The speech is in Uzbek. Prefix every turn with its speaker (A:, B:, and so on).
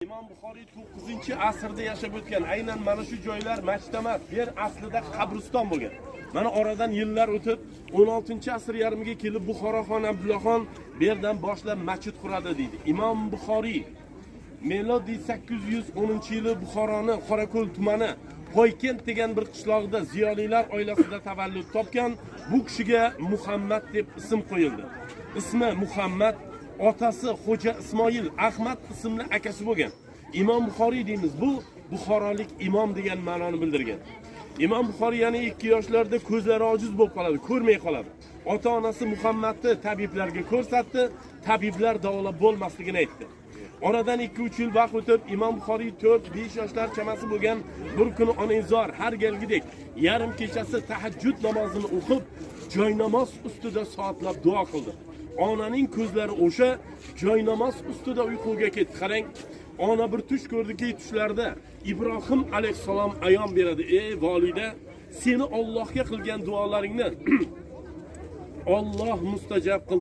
A: İmom Buxoriy 9-asrda yashab o'tgan. Aynan mana shu joylar masjid emas, yer aslida qabriston bo'lgan. Mana oradan yillar o'tib 16-asr yarmiga kelib Buxoroxon Abdullaxon bu yerdan boshlab masjid quradi deydi. Imom Buxoriy milodiy 810-yili Buxoroni Qorako'l tumani Qo'ykent degan bir qishloqda ziyolilar oilasida tavallud topgan. Bu kishiga Muhammad deb ism qo'yildi. Ismi Muhammad, otasi Xo'ja Ismoil Ahmad ismli akasi bo'lgan. Imom Buxoriy deymiz. Bu Buxorolik imom degan ma'noni bildirgan. Imom Buxoriy yana 2 yoshlarda ko'zlari ojiz bo'lib qoladi, ko'rmay qoladi. Ota-onasi Muhammadni tabiblarga ko'rsatdi, tabiblar davolab bo'lmasligini aytdi. Oradan 2-3 yil vaqt o'tib Imom Buxoriy 4-5 yoshlar chamasi bo'lgan bir kuni onizor har galgidek yarim kechasi tahajjud namozini o'qib, joynamoz ustida soatlab duo qildi. Onaning ko'zlari o'sha joynamoz ustida uyquga ketdi. Qarang, ona bir tush ko'rdiki, tushlarda Ibrohim alayhisalom ayon beradi. Ey volida, seni Allohga qilgan duolaringni Alloh mustajab qildi.